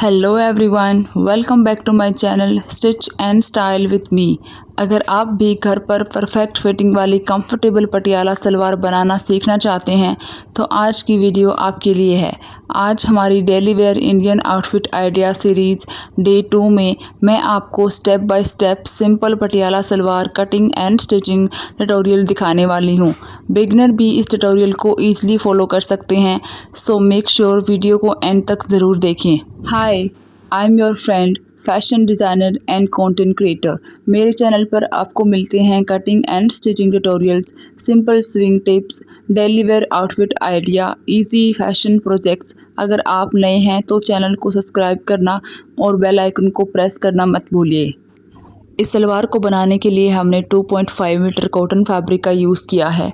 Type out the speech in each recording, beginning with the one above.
Hello everyone, welcome back to my channel stitch and style with me. अगर आप भी घर पर परफेक्ट फिटिंग वाली कंफर्टेबल पटियाला सलवार बनाना सीखना चाहते हैं तो आज की वीडियो आपके लिए है। आज हमारी daily wear Indian outfit idea series day 2 में मैं आपको step by step simple Patiala salwar cutting and stitching tutorial दिखाने वाली हूँ। बिगनर भी इस ट्यूटोरियल को ईजिली फॉलो कर सकते हैं, सो मेक श्योर वीडियो को एंड तक ज़रूर देखें। Hi, I am your friend fashion designer and content creator. मेरे चैनल पर आपको मिलते हैं cutting and stitching tutorials, simple sewing tips, daily wear outfit idea, easy fashion projects. अगर आप नए हैं तो चैनल को सब्सक्राइब करना और बेल आइकन को प्रेस करना मत भूलिए। इस सलवार को बनाने के लिए हमने 2.5 मीटर कॉटन फैब्रिक का यूज़ किया है।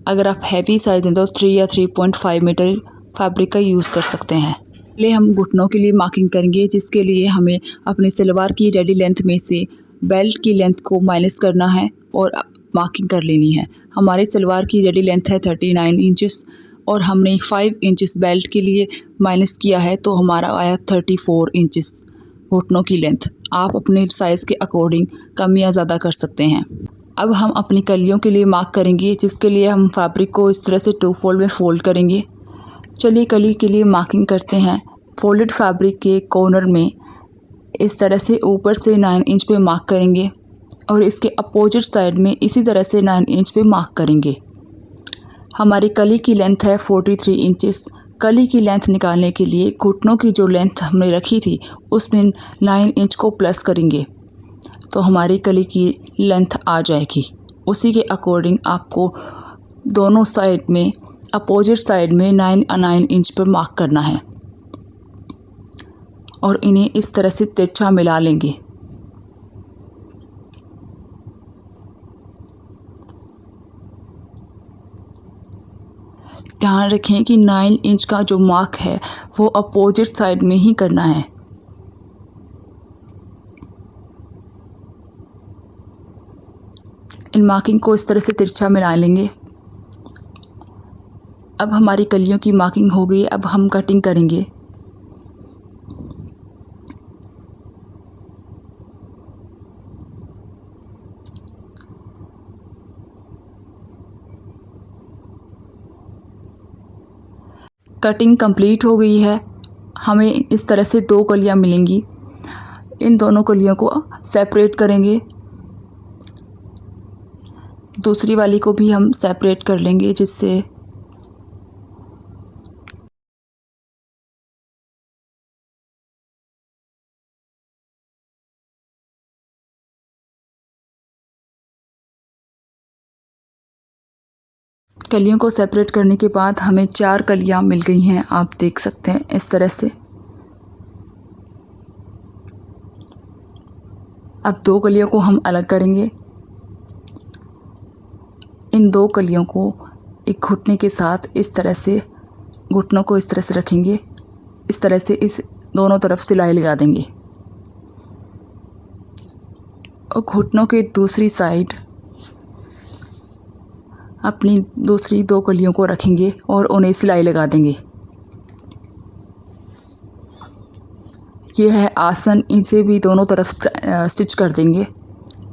अगर आप हैवी साइज़ हैं तो 3 या 3.5 मीटर फैब्रिक का यूज़ कर सकते हैं। पहले हम घुटनों के लिए मार्किंग करेंगे, जिसके लिए हमें अपनी सलवार की रेडी लेंथ में से बेल्ट की लेंथ को माइनस करना है और मार्किंग कर लेनी है। हमारी सलवार की रेडी लेंथ है 39 इंचेस और हमने 5 इंचेस बेल्ट के लिए माइनस किया है, तो हमारा आया 34 इंचेस घुटनों की लेंथ। आप अपने साइज़ के अकॉर्डिंग कम या ज़्यादा कर सकते हैं। अब हम अपनी कलियों के लिए मार्क करेंगे, जिसके लिए हम फैब्रिक को इस तरह से 2 फोल्ड में फोल्ड करेंगे। चलिए कली के लिए मार्किंग करते हैं। फोल्डेड फैब्रिक के कॉर्नर में इस तरह से ऊपर से 9 इंच पे मार्क करेंगे और इसके अपोजिट साइड में इसी तरह से 9 इंच पे मार्क करेंगे। हमारी कली की लेंथ है 43 इंचेस। कली की लेंथ निकालने के लिए घुटनों की जो लेंथ हमने रखी थी उसमें 9 इंच को प्लस करेंगे तो हमारी कली की लेंथ आ जाएगी। उसी के अकॉर्डिंग आपको दोनों साइड में अपोजिट साइड में 9 इंच पर मार्क करना है और इन्हें इस तरह से तिरछा मिला लेंगे। ध्यान रखें कि 9 इंच का जो मार्क है वो अपोजिट साइड में ही करना है। इन मार्किंग को इस तरह से तिरछा मिला लेंगे। अब हमारी कलियों की मार्किंग हो गई। अब हम कटिंग करेंगे। कटिंग कंप्लीट हो गई है। हमें इस तरह से 2 कलियां मिलेंगी। इन दोनों कलियों को सेपरेट करेंगे। दूसरी वाली को भी हम सेपरेट कर लेंगे, जिससे कलियों को सेपरेट करने के बाद हमें 4 कलियां मिल गई हैं। आप देख सकते हैं इस तरह से। अब 2 कलियों को हम अलग करेंगे। इन 2 कलियों को एक घुटने के साथ इस तरह से, घुटनों को इस तरह से रखेंगे। इस तरह से इस दोनों तरफ सिलाई लगा देंगे और घुटनों के दूसरी साइड अपनी दूसरी 2 कलियों को रखेंगे और उन्हें सिलाई लगा देंगे। ये है आसन, इनसे भी दोनों तरफ स्टिच कर देंगे।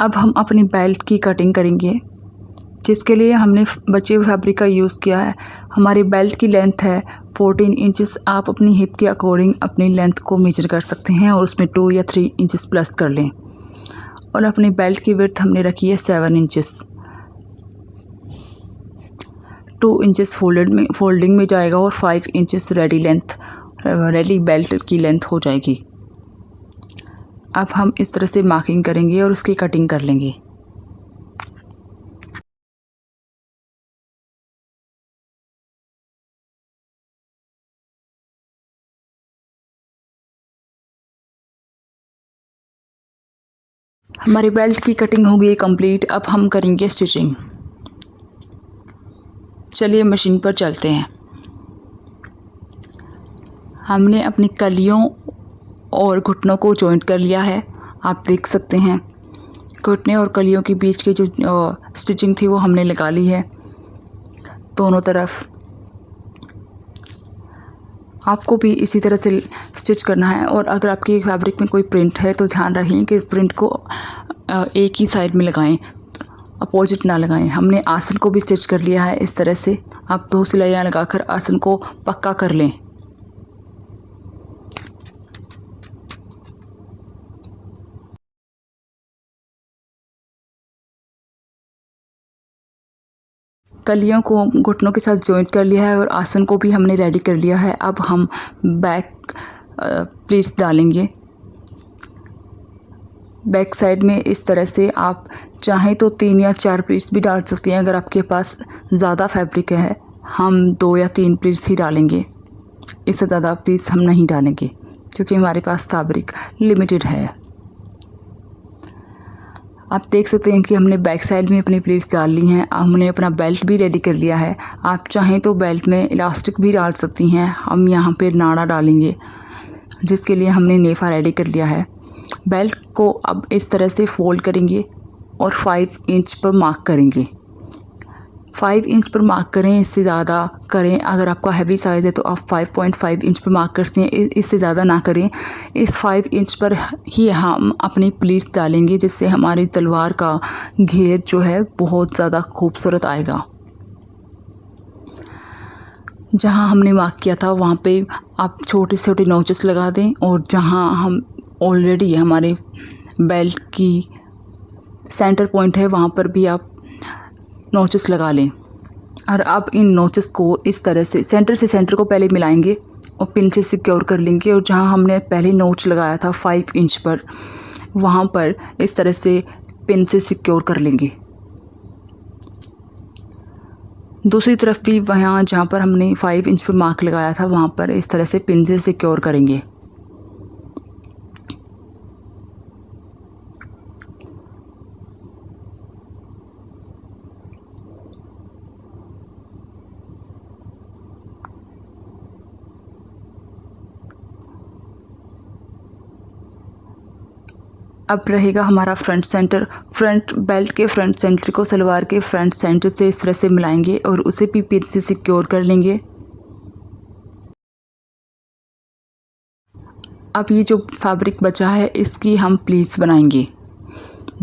अब हम अपनी बेल्ट की कटिंग करेंगे, जिसके लिए हमने बचे हुए फैब्रिक का यूज़ किया है। हमारी बेल्ट की लेंथ है 14 इंचेस। आप अपनी हिप के अकॉर्डिंग अपनी लेंथ को मेजर कर सकते हैं और उसमें 2 या 3 इंचेस प्लस कर लें। और अपनी बेल्ट की विड्थ हमने रखी है 7 इंचेस। 2 इंचेस फोल्डिंग में जाएगा और 5 इंचेस रेडी बेल्ट की लेंथ हो जाएगी। अब हम इस तरह से मार्किंग करेंगे और उसकी कटिंग कर लेंगे। हमारी बेल्ट की कटिंग हो गई कंप्लीट। अब हम करेंगे स्टिचिंग। चलिए मशीन पर चलते हैं। हमने अपनी कलियों और घुटनों को जॉइंट कर लिया है। आप देख सकते हैं घुटने और कलियों के बीच की जो स्टिचिंग थी वो हमने लगा ली है दोनों तरफ। आपको भी इसी तरह से स्टिच करना है। और अगर आपके फैब्रिक में कोई प्रिंट है तो ध्यान रखें कि प्रिंट को एक ही साइड में लगाएं, अपोजिट ना लगाएं। हमने आसन को भी स्टिच कर लिया है इस तरह से। आप 2 सिलाइयाँ लगाकर आसन को पक्का कर लें। कलियों को घुटनों के साथ जॉइंट कर लिया है और आसन को भी हमने रेडी कर लिया है। अब हम बैक प्लीट्स डालेंगे। बैक साइड में इस तरह से आप चाहें तो 3 या 4 प्लीट्स भी डाल सकते हैं। अगर आपके पास ज़्यादा फैब्रिक है, हम 2 या 3 प्लीट्स ही डालेंगे, इससे ज़्यादा प्लीट्स हम नहीं डालेंगे क्योंकि हमारे पास फैब्रिक लिमिटेड है। आप देख सकते हैं कि हमने बैक साइड में अपनी प्लीट्स डाल ली हैं। हमने अपना बेल्ट भी रेडी कर लिया है। आप चाहें तो बेल्ट में इलास्टिक भी डाल सकती हैं। हम यहाँ पे नाड़ा डालेंगे जिसके लिए हमने नेफा रेडी कर लिया है। बेल्ट को अब इस तरह से फोल्ड करेंगे और 5 इंच पर मार्क करेंगे। 5 इंच पर मार्क करें, इससे ज़्यादा करें। अगर आपका हैवी साइज़ है तो आप 5.5 इंच पर मार्क कर सकते हैं, इससे ज़्यादा ना करें। इस 5 इंच पर ही हम अपनी प्लीट्स डालेंगे जिससे हमारी तलवार का घेर जो है बहुत ज़्यादा खूबसूरत आएगा। जहाँ हमने मार्क किया था वहाँ पे आप छोटे छोटे नोचेस लगा दें और जहाँ हम ऑलरेडी हमारे बेल्ट की सेंटर पॉइंट है वहाँ पर भी आप नोचेस लगा लें। और अब इन नोचेस को इस तरह से सेंटर को पहले मिलाएंगे और पिन से सिक्योर कर लेंगे। और जहाँ हमने पहले नोच लगाया था 5 इंच पर, वहाँ पर इस तरह से पिन से सिक्योर कर लेंगे। दूसरी तरफ भी वहाँ जहाँ पर हमने 5 इंच पर मार्क लगाया था वहाँ पर इस तरह से पिन से सिक्योर करेंगे। अब रहेगा हमारा फ्रंट सेंटर। फ्रंट बेल्ट के फ्रंट सेंटर को सलवार के फ्रंट सेंटर से इस तरह से मिलाएंगे और उसे भी पिन से सिक्योर कर लेंगे। अब ये जो फैब्रिक बचा है इसकी हम प्लीट्स बनाएंगे।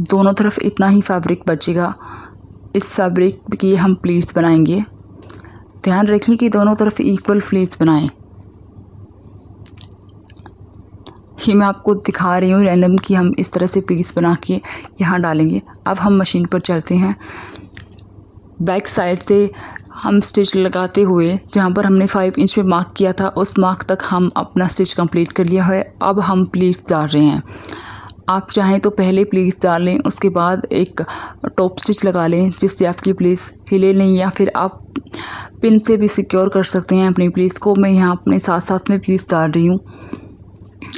दोनों तरफ इतना ही फैब्रिक बचेगा, इस फैब्रिक की हम प्लीट्स बनाएंगे। ध्यान रखिए कि दोनों तरफ इक्वल प्लीट्स बनाएं। ये मैं आपको दिखा रही हूँ रैंडम कि हम इस तरह से प्लीट्स बना के यहाँ डालेंगे। अब हम मशीन पर चलते हैं। बैक साइड से हम स्टिच लगाते हुए जहाँ पर हमने 5 इंच पे मार्क किया था उस मार्क तक हम अपना स्टिच कंप्लीट कर लिया है। अब हम प्लीट्स डाल रहे हैं। आप चाहें तो पहले प्लीट्स डाल लें, उसके बाद एक टॉप स्टिच लगा लें जिससे आपकी प्लीट्स हिले नहीं, या फिर आप पिन से भी सिक्योर कर सकते हैं अपनी प्लीट्स को। मैं यहाँ अपने साथ साथ में प्लीट्स डाल रही हूँ।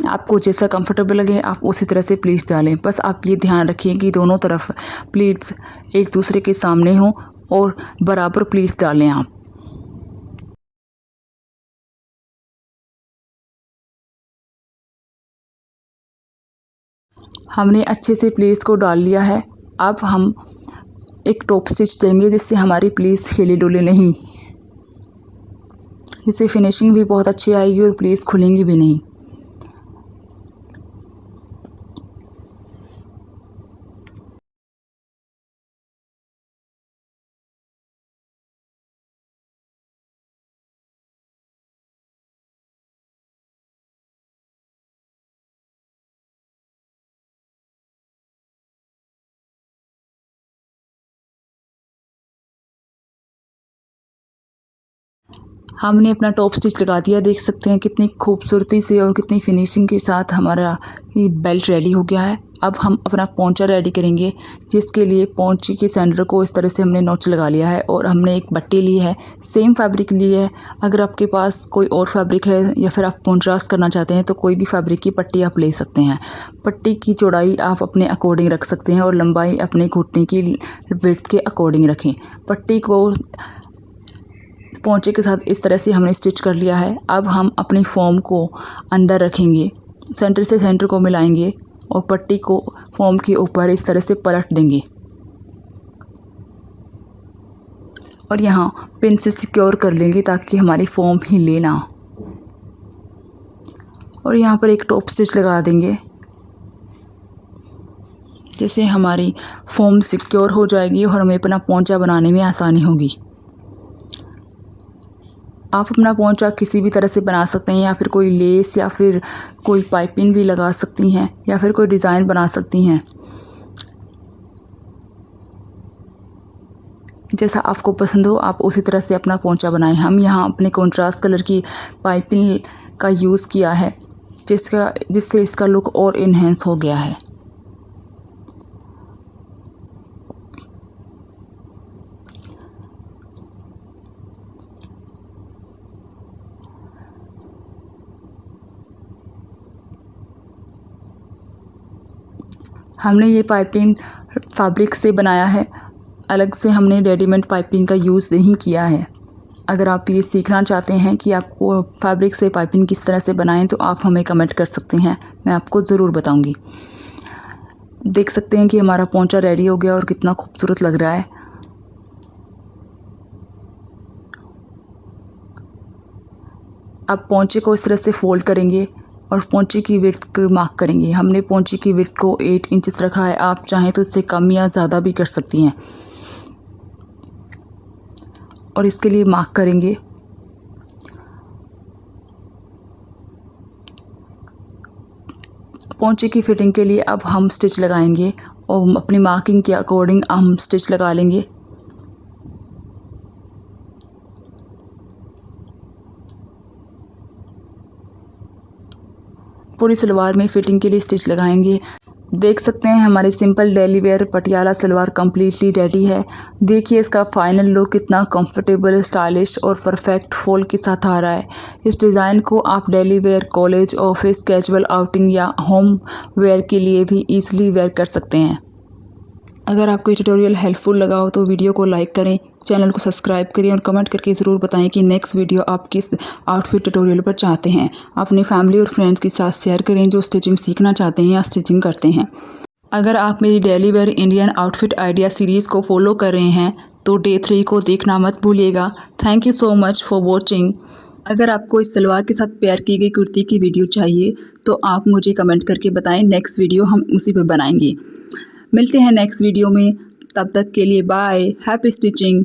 आपको जैसा कंफर्टेबल लगे आप उसी तरह से प्लीट्स डालें। बस आप ये ध्यान रखिए कि दोनों तरफ प्लीट्स एक दूसरे के सामने हों और बराबर प्लीट्स डालें आप। हमने अच्छे से प्लीट्स को डाल लिया है। अब हम एक टॉप स्टिच देंगे जिससे हमारी प्लीट्स हिले डुले नहीं, जिससे फिनिशिंग भी बहुत अच्छी आएगी और प्लीट्स खुलेंगी भी नहीं। हमने अपना टॉप स्टिच लगा दिया। देख सकते हैं कितनी खूबसूरती से और कितनी फिनिशिंग के साथ हमारा ये बेल्ट रेडी हो गया है। अब हम अपना पोंचा रेडी करेंगे, जिसके लिए पोंचे के सेंटर को इस तरह से हमने नोच लगा लिया है और हमने एक पट्टी ली है, सेम फैब्रिक ली है। अगर आपके पास कोई और फैब्रिक है या फिर आप कॉन्ट्रास्ट करना चाहते हैं तो कोई भी फैब्रिक की पट्टी आप ले सकते हैं। पट्टी की चौड़ाई आप अपने अकॉर्डिंग रख सकते हैं और लंबाई अपने घुटने की विड्थ के अकॉर्डिंग रखें। पट्टी को पोंचे के साथ इस तरह से हमने स्टिच कर लिया है। अब हम अपनी फॉर्म को अंदर रखेंगे, सेंटर से सेंटर को मिलाएंगे और पट्टी को फॉर्म के ऊपर इस तरह से पलट देंगे और यहाँ पिन से सिक्योर कर लेंगे ताकि हमारी फॉर्म हिले ना। और यहाँ पर एक टॉप स्टिच लगा देंगे, जिससे हमारी फॉर्म सिक्योर हो जाएगी और हमें अपना पोंचा बनाने में आसानी होगी। आप अपना पोंचा किसी भी तरह से बना सकते हैं, या फिर कोई लेस या फिर कोई पाइपिंग भी लगा सकती हैं, या फिर कोई डिज़ाइन बना सकती हैं, जैसा आपको पसंद हो आप उसी तरह से अपना पोंचा बनाएं। हम यहाँ अपने कॉन्ट्रास्ट कलर की पाइपिंग का यूज़ किया है, जिससे इसका लुक और इन्हेंस हो गया है। हमने ये पाइपिंग फैब्रिक से बनाया है, अलग से हमने रेडीमेड पाइपिंग का यूज़ नहीं किया है। अगर आप ये सीखना चाहते हैं कि आपको फैब्रिक से पाइपिंग किस तरह से बनाएं, तो आप हमें कमेंट कर सकते हैं, मैं आपको ज़रूर बताऊंगी। देख सकते हैं कि हमारा पोंचा रेडी हो गया और कितना खूबसूरत लग रहा है। अब पोंचे को इस तरह से फोल्ड करेंगे और पोंचे की विड्थ को मार्क करेंगे। हमने पोंचे की विड्थ को 8 इंचेस रखा है, आप चाहें तो इससे कम या ज़्यादा भी कर सकती हैं। और इसके लिए मार्क करेंगे। पोंचे की फिटिंग के लिए अब हम स्टिच लगाएंगे और अपनी मार्किंग के अकॉर्डिंग हम स्टिच लगा लेंगे। पूरी सलवार में फिटिंग के लिए स्टिच लगाएंगे। देख सकते हैं हमारी simple daily wear Patiala salwar completely ready है। देखिए इसका फाइनल लुक कितना कंफर्टेबल, स्टाइलिश और परफेक्ट फॉल के साथ आ रहा है। इस डिज़ाइन को आप daily wear, college, office, casual outing या होम वेयर के लिए भी ईजिली वेयर कर सकते हैं। अगर आपको ये ट्यूटोरियल हेल्पफुल लगा हो तो वीडियो को लाइक करें, चैनल को सब्सक्राइब करें और कमेंट करके ज़रूर बताएं कि नेक्स्ट वीडियो आप किस आउटफिट ट्यूटोरियल पर चाहते हैं। अपनी फैमिली और फ्रेंड्स के साथ शेयर करें जो स्टिचिंग सीखना चाहते हैं या स्टिचिंग करते हैं। अगर आप मेरी daily wear Indian outfit idea series को फॉलो कर रहे हैं तो डे 3 को देखना मत भूलिएगा। Thank you so much for watching. अगर आपको इस सलवार के साथ पेयर की गई कुर्ती की वीडियो चाहिए तो आप मुझे कमेंट करके बताएं, नेक्स्ट वीडियो हम उसी पर बनाएंगे। मिलते हैं नेक्स्ट वीडियो में, तब तक के लिए बाय, हैप्पी स्टिचिंग।